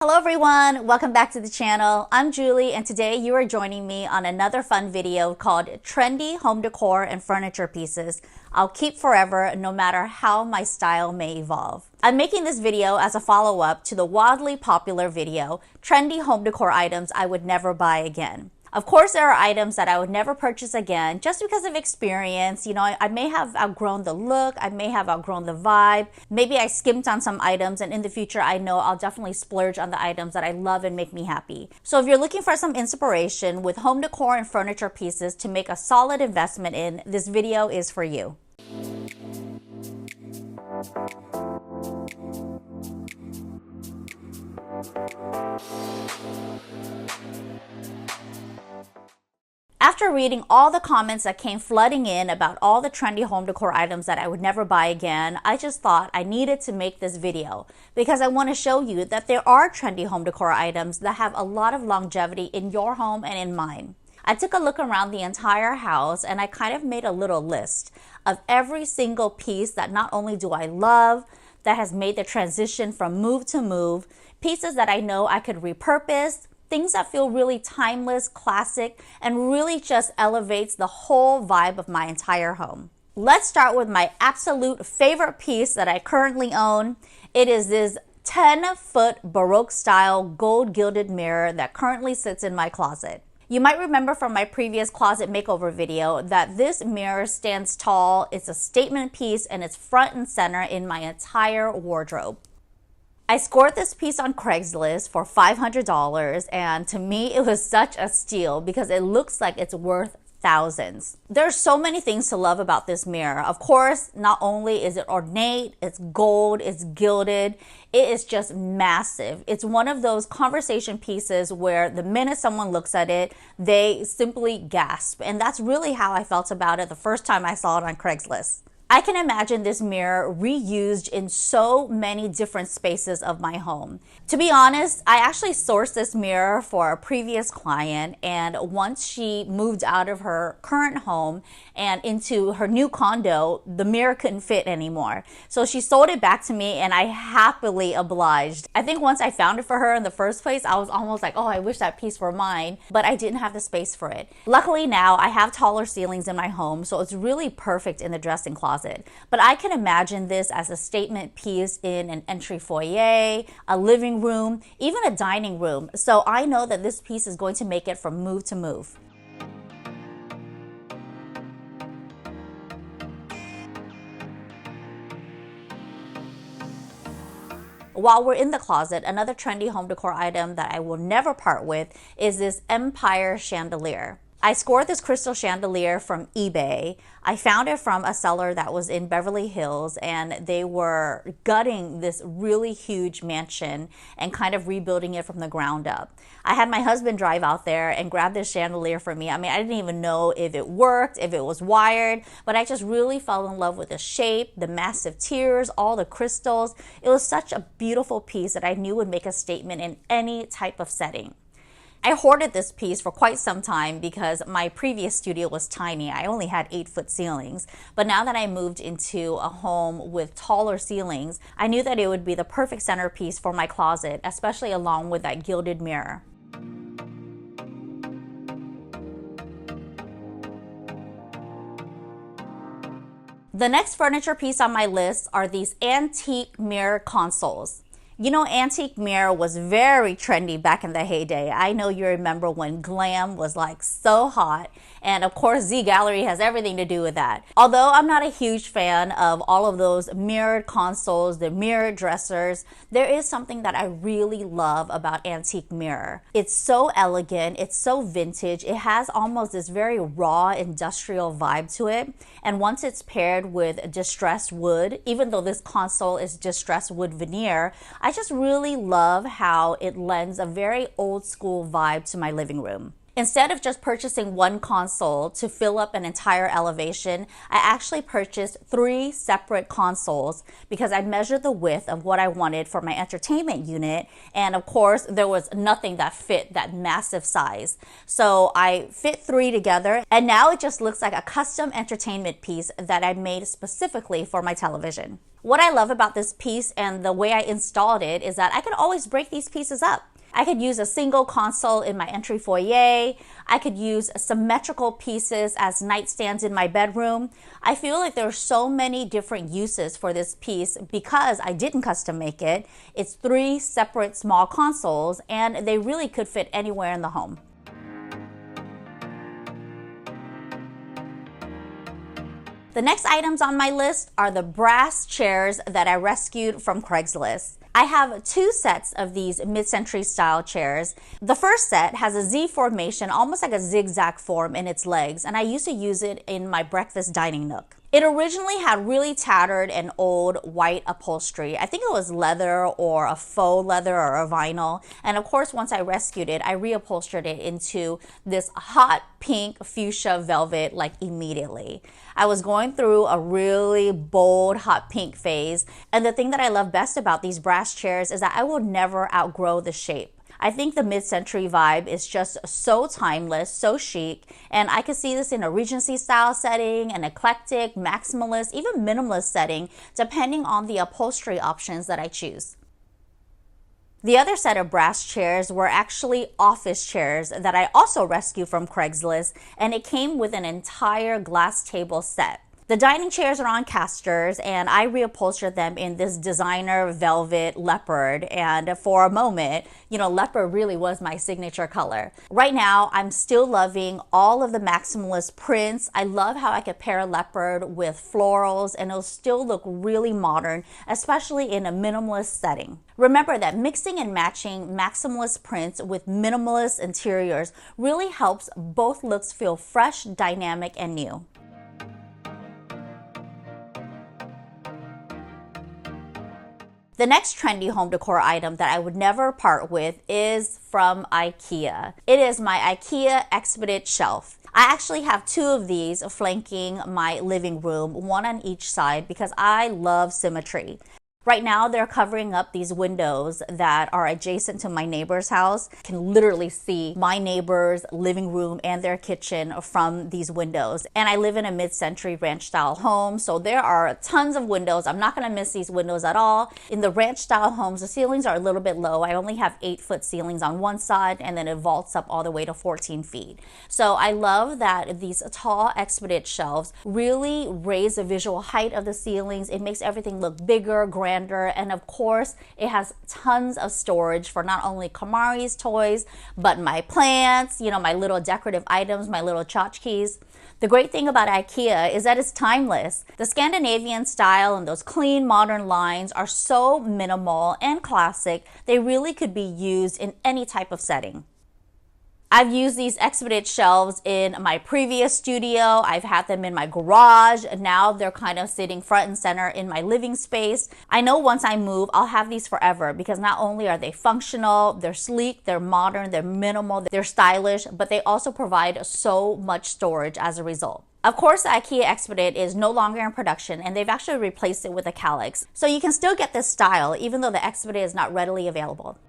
Hello everyone, welcome back to the channel. I'm Julie and today you are joining me on another fun video called Trendy Home Decor and Furniture Pieces I'll Keep Forever no matter how my style may evolve. I'm making this video as a follow-up to the wildly popular video, Trendy Home Decor Items I Would Never Buy Again. Of course, there are items that I would never purchase again just because of experience. You know, I may have outgrown the look, I may have outgrown the vibe. Maybe I skimped on some items and in the future I know I'll definitely splurge on the items that I love and make me happy. So if you're looking for some inspiration with home decor and furniture pieces to make a solid investment in, this video is for you. After reading all the comments that came flooding in about all the trendy home decor items that I would never buy again, I just thought I needed to make this video because I want to show you that there are trendy home decor items that have a lot of longevity in your home and in mine. I took a look around the entire house and I kind of made a little list of every single piece that not only do I love, that has made the transition from move to move, pieces that I know I could repurpose, things that feel really timeless, classic, and really just elevates the whole vibe of my entire home. Let's start with my absolute favorite piece that I currently own. It is this 10-foot Baroque style gold gilded mirror that currently sits in my closet. You might remember from my previous closet makeover video that this mirror stands tall, it's a statement piece, and it's front and center in my entire wardrobe. I scored this piece on Craigslist for $500 and to me it was such a steal because it looks like it's worth thousands. There's so many things to love about this mirror. Of course, not only is it ornate, it's gold, it's gilded, it is just massive. It's one of those conversation pieces where the minute someone looks at it, they simply gasp. And that's really how I felt about it the first time I saw it on Craigslist. I can imagine this mirror reused in so many different spaces of my home. To be honest, I actually sourced this mirror for a previous client, and once she moved out of her current home and into her new condo, the mirror couldn't fit anymore. So she sold it back to me and I happily obliged. I think once I found it for her in the first place, I was almost like, oh, I wish that piece were mine, but I didn't have the space for it. Luckily now I have taller ceilings in my home, so it's really perfect in the dressing closet. But I can imagine this as a statement piece in an entry foyer, a living room, even a dining room. So I know that this piece is going to make it from move to move. While we're in the closet, another trendy home decor item that I will never part with is this Empire chandelier. I scored this crystal chandelier from eBay. I found it from a seller that was in Beverly Hills and they were gutting this really huge mansion and kind of rebuilding it from the ground up. I had my husband drive out there and grab this chandelier for me. I mean, I didn't even know if it worked, if it was wired, but I just really fell in love with the shape, the massive tiers, all the crystals. It was such a beautiful piece that I knew would make a statement in any type of setting. I hoarded this piece for quite some time because my previous studio was tiny. I only had 8-foot ceilings. But now that I moved into a home with taller ceilings, I knew that it would be the perfect centerpiece for my closet, especially along with that gilded mirror. The next furniture piece on my list are these antique mirror consoles. You know, antique mirror was very trendy back in the heyday. I know you remember when glam was like so hot, and of course Z Gallerie has everything to do with that. Although I'm not a huge fan of all of those mirrored consoles, the mirrored dressers, there is something that I really love about antique mirror. It's so elegant, it's so vintage, it has almost this very raw industrial vibe to it, and once it's paired with distressed wood, even though this console is distressed wood veneer, I just really love how it lends a very old school vibe to my living room. Instead of just purchasing one console to fill up an entire elevation, I actually purchased 3 separate consoles because I measured the width of what I wanted for my entertainment unit, and of course there was nothing that fit that massive size. So I fit 3 together, and now it just looks like a custom entertainment piece that I made specifically for my television. What I love about this piece and the way I installed it is that I could always break these pieces up. I could use a single console in my entry foyer. I could use symmetrical pieces as nightstands in my bedroom. I feel like there are so many different uses for this piece because I didn't custom make it. It's 3 separate small consoles and they really could fit anywhere in the home. The next items on my list are the brass chairs that I rescued from Craigslist. I have 2 sets of these mid-century style chairs. The first set has a Z formation, almost like a zigzag form in its legs, and I used to use it in my breakfast dining nook. It originally had really tattered and old white upholstery. I think it was leather or a faux leather or a vinyl. And of course, once I rescued it, I reupholstered it into this hot pink fuchsia velvet like immediately. I was going through a really bold hot pink phase. And the thing that I love best about these brass chairs is that I will never outgrow the shape. I think the mid-century vibe is just so timeless, so chic, and I could see this in a Regency style setting, an eclectic, maximalist, even minimalist setting, depending on the upholstery options that I choose. The other set of brass chairs were actually office chairs that I also rescued from Craigslist, and it came with an entire glass table set. The dining chairs are on casters and I reupholstered them in this designer velvet leopard, and for a moment, leopard really was my signature color. Right now, I'm still loving all of the maximalist prints. I love how I could pair leopard with florals and it'll still look really modern, especially in a minimalist setting. Remember that mixing and matching maximalist prints with minimalist interiors really helps both looks feel fresh, dynamic, and new. The next trendy home decor item that I would never part with is from Ikea. It is my Ikea Expedit shelf. I actually have 2 of these flanking my living room, one on each side, because I love symmetry. Right now, they're covering up these windows that are adjacent to my neighbor's house. I can literally see my neighbor's living room and their kitchen from these windows. And I live in a mid-century ranch-style home, so there are tons of windows. I'm not going to miss these windows at all. In the ranch-style homes, the ceilings are a little bit low. I only have 8-foot ceilings on one side, and then it vaults up all the way to 14 feet. So I love that these tall Expedit shelves really raise the visual height of the ceilings. It makes everything look bigger, grander, and of course it has tons of storage for not only Kamari's toys but my plants, my little decorative items, my little tchotchkes. The great thing about Ikea is that it's timeless. The Scandinavian style and those clean modern lines are so minimal and classic, they really could be used in any type of setting. I've used these Expedit shelves in my previous studio. I've had them in my garage. Now they're kind of sitting front and center in my living space. I know once I move, I'll have these forever because not only are they functional, they're sleek, they're modern, they're minimal, they're stylish, but they also provide so much storage as a result. Of course, the Ikea Expedit is no longer in production and they've actually replaced it with a Kallax. So you can still get this style even though the Expedit is not readily available.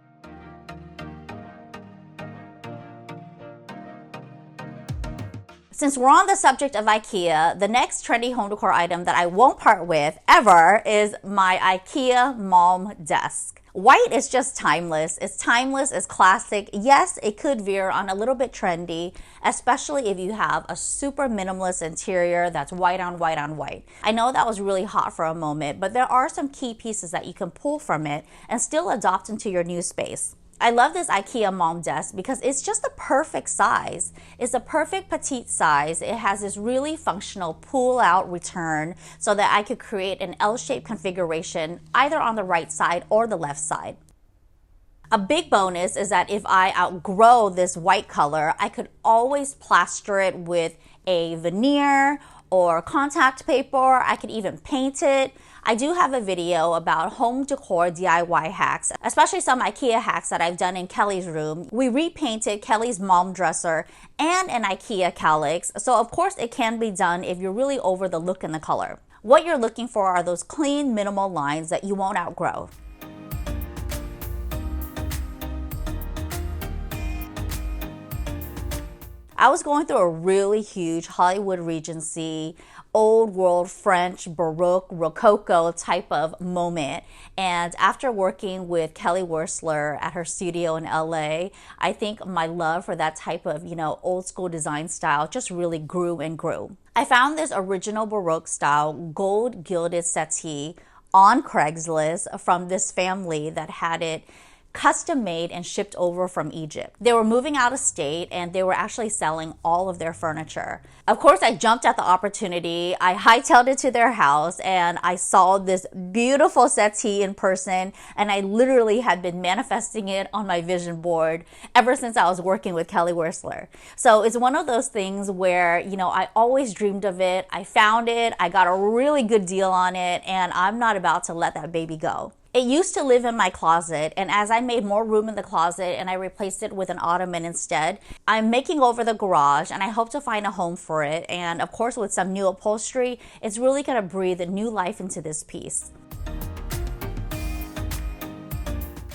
Since we're on the subject of Ikea, the next trendy home decor item that I won't part with ever is my Ikea Mom Desk. White is just timeless. It's timeless, it's classic. Yes, it could veer on a little bit trendy, especially if you have a super minimalist interior that's white on white on white. I know that was really hot for a moment, but there are some key pieces that you can pull from it and still adopt into your new space. I love this Ikea Mom Desk because it's just the perfect size. It's a perfect petite size. It has this really functional pull-out return so that I could create an L-shaped configuration either on the right side or the left side. A big bonus is that if I outgrow this white color, I could always plaster it with a veneer or contact paper. I could even paint it. I do have a video about home decor DIY hacks, especially some IKEA hacks that I've done in Kelly's room. We repainted Kelly's mom dresser and an IKEA calyx, so of course it can be done if you're really over the look and the color. What you're looking for are those clean, minimal lines that you won't outgrow. I was going through a really huge Hollywood Regency, old world French, Baroque, Rococo type of moment. And after working with Kelly Wearstler at her studio in LA, I think my love for that type of, old school design style just really grew and grew. I found this original Baroque style gold gilded settee on Craigslist from this family that had it custom made and shipped over from Egypt. They were moving out of state and they were actually selling all of their furniture. Of course, I jumped at the opportunity. I hightailed it to their house and I saw this beautiful settee in person, and I literally had been manifesting it on my vision board ever since I was working with Kelly Wearstler. So it's one of those things where, I always dreamed of it. I found it, I got a really good deal on it, and I'm not about to let that baby go. It used to live in my closet, and as I made more room in the closet and I replaced it with an ottoman instead, I'm making over the garage and I hope to find a home for it. And of course, with some new upholstery, it's really gonna breathe a new life into this piece.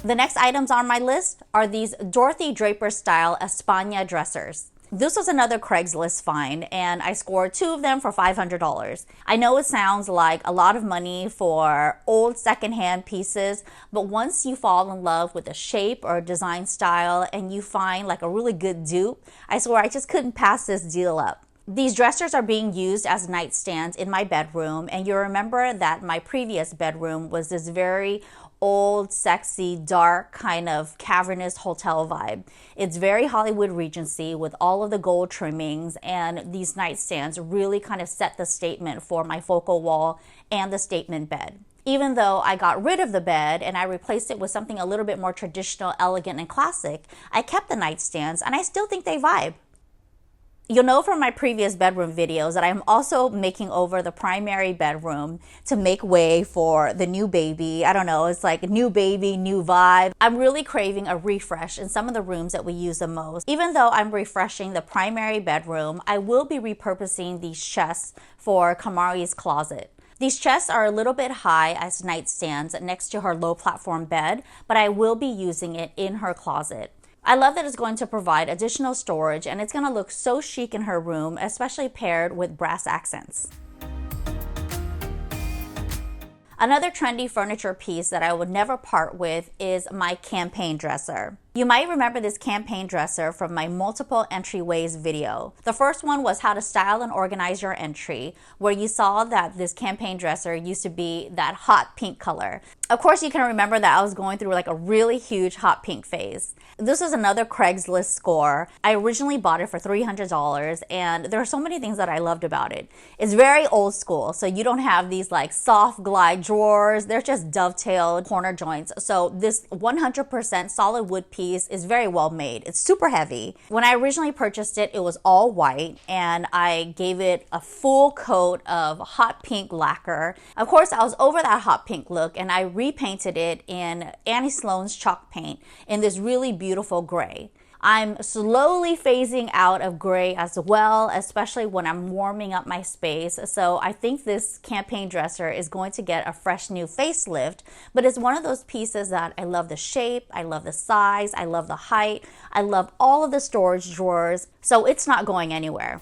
The next items on my list are these Dorothy Draper style España dressers. This was another Craigslist find, and I scored 2 of them for $500. I know it sounds like a lot of money for old secondhand pieces, but once you fall in love with a shape or a design style and you find like a really good dupe, I swear I just couldn't pass this deal up. These dressers are being used as nightstands in my bedroom, and you remember that my previous bedroom was this very old, sexy, dark, kind of cavernous hotel vibe. It's very Hollywood Regency with all of the gold trimmings, and these nightstands really kind of set the statement for my focal wall and the statement bed. Even though I got rid of the bed and I replaced it with something a little bit more traditional, elegant, and classic, I kept the nightstands and I still think they vibe. You'll know from my previous bedroom videos that I'm also making over the primary bedroom to make way for the new baby. I don't know, it's like a new baby, new vibe. I'm really craving a refresh in some of the rooms that we use the most. Even though I'm refreshing the primary bedroom, I will be repurposing these chests for Kamari's closet. These chests are a little bit high as nightstands next to her low platform bed, but I will be using it in her closet. I love that it's going to provide additional storage, and it's going to look so chic in her room, especially paired with brass accents. Another trendy furniture piece that I would never part with is my campaign dresser. You might remember this campaign dresser from my multiple entryways video. The first one was how to style and organize your entry, where you saw that this campaign dresser used to be that hot pink color. Of course, you can remember that I was going through like a really huge hot pink phase. This is another Craigslist score. I originally bought it for $300, and there are so many things that I loved about it. It's very old school, so you don't have these like soft glide drawers. They're just dovetailed corner joints. So this 100% solid wood piece is very well made. It's super heavy. When I originally purchased it, it was all white, and I gave it a full coat of hot pink lacquer. Of course, I was over that hot pink look, and I repainted it in Annie Sloan's chalk paint in this really beautiful gray. I'm slowly phasing out of gray as well, especially when I'm warming up my space. So I think this campaign dresser is going to get a fresh new facelift, but it's one of those pieces that I love the shape, I love the size, I love the height, I love all of the storage drawers, so it's not going anywhere.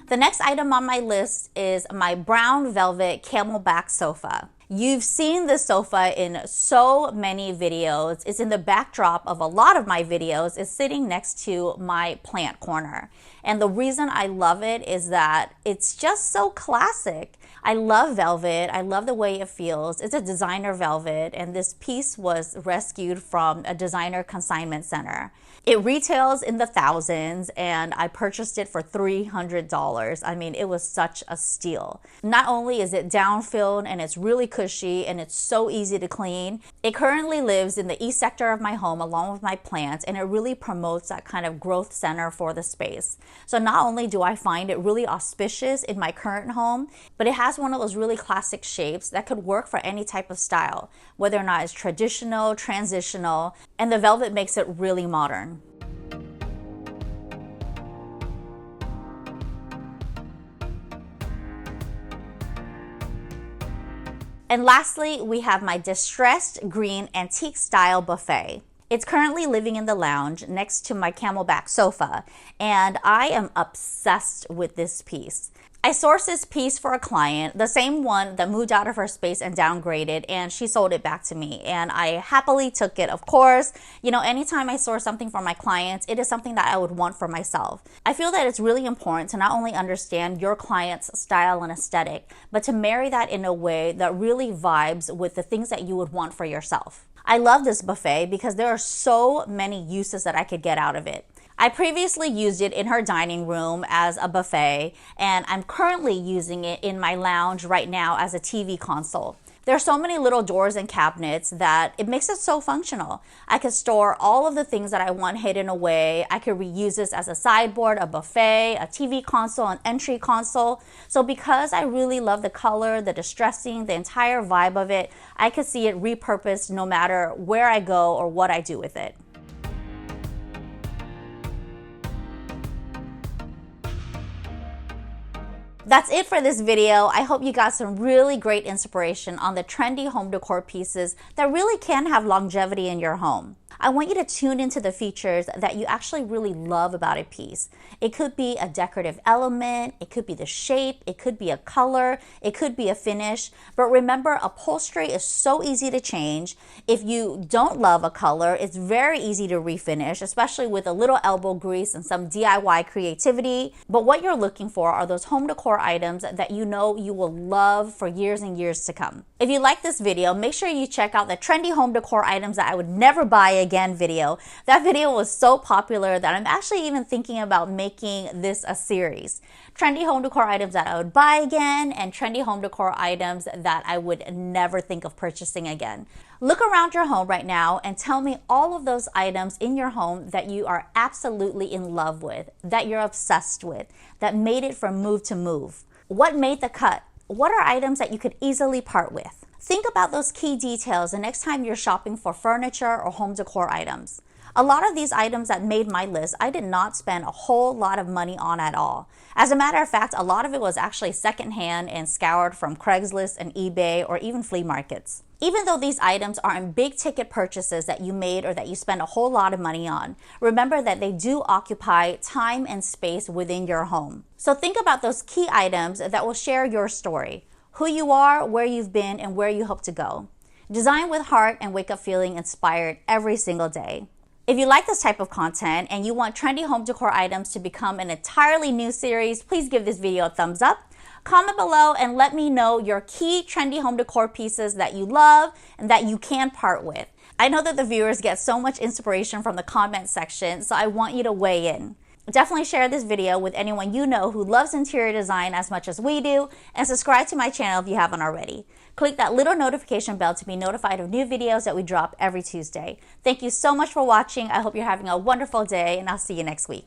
The next item on my list is my brown velvet camelback sofa. You've seen this sofa in so many videos. It's in the backdrop of a lot of my videos. It's sitting next to my plant corner. And the reason I love it is that it's just so classic. I love velvet. I love the way it feels. It's a designer velvet, and this piece was rescued from a designer consignment center. It retails in the thousands, and I purchased it for $300. I mean, it was such a steal. Not only is it down-filled and it's really cushy and it's so easy to clean, it currently lives in the east sector of my home along with my plants, and it really promotes that kind of growth center for the space. So not only do I find it really auspicious in my current home, but it has one of those really classic shapes that could work for any type of style, whether or not it's traditional, transitional, and the velvet makes it really modern. And lastly, we have my distressed green antique style buffet. It's currently living in the lounge next to my camelback sofa, and I am obsessed with this piece. I sourced this piece for a client, the same one that moved out of her space and downgraded, and she sold it back to me, and I happily took it. Of course, you know, anytime I source something for my clients, it is something that I would want for myself. I feel that it's really important to not only understand your client's style and aesthetic, but to marry that in a way that really vibes with the things that you would want for yourself. I love this buffet because there are so many uses that I could get out of it. I previously used it in her dining room as a buffet, and I'm currently using it in my lounge right now as a TV console. There are so many little drawers and cabinets that it makes it so functional. I could store all of the things that I want hidden away. I could reuse this as a sideboard, a buffet, a TV console, an entry console. So because I really love the color, the distressing, the entire vibe of it, I could see it repurposed no matter where I go or what I do with it. That's it for this video. I hope you got some really great inspiration on the trendy home decor pieces that really can have longevity in your home. I want you to tune into the features that you actually really love about a piece. It could be a decorative element, it could be the shape, it could be a color, it could be a finish. But remember, upholstery is so easy to change. If you don't love a color, it's very easy to refinish, especially with a little elbow grease and some DIY creativity. But what you're looking for are those home decor items that you know you will love for years and years to come. If you like this video, make sure you check out the trendy home decor items that I would never buy again video. That video was so popular that I'm actually even thinking about making this a series. Trendy home decor items that I would buy again, and trendy home decor items that I would never think of purchasing again. Look around your home right now and tell me all of those items in your home that you are absolutely in love with, that you're obsessed with, that made it from move to move. What made the cut? What are items that you could easily part with? Think about those key details the next time you're shopping for furniture or home decor items. A lot of these items that made my list, I did not spend a whole lot of money on at all. As a matter of fact, a lot of it was actually secondhand and scoured from Craigslist and eBay or even flea markets. Even though these items aren't big ticket purchases that you made or that you spend a whole lot of money on, remember that they do occupy time and space within your home. So think about those key items that will share your story, who you are, where you've been, and where you hope to go. Design with heart and wake up feeling inspired every single day. If you like this type of content and you want trendy home decor items to become an entirely new series, please give this video a thumbs up. Comment below and let me know your key trendy home decor pieces that you love and that you can part with. I know that the viewers get so much inspiration from the comment section, so I want you to weigh in. Definitely share this video with anyone you know who loves interior design as much as we do, and subscribe to my channel if you haven't already. Click that little notification bell to be notified of new videos that we drop every Tuesday. Thank you so much for watching. I hope you're having a wonderful day, and I'll see you next week.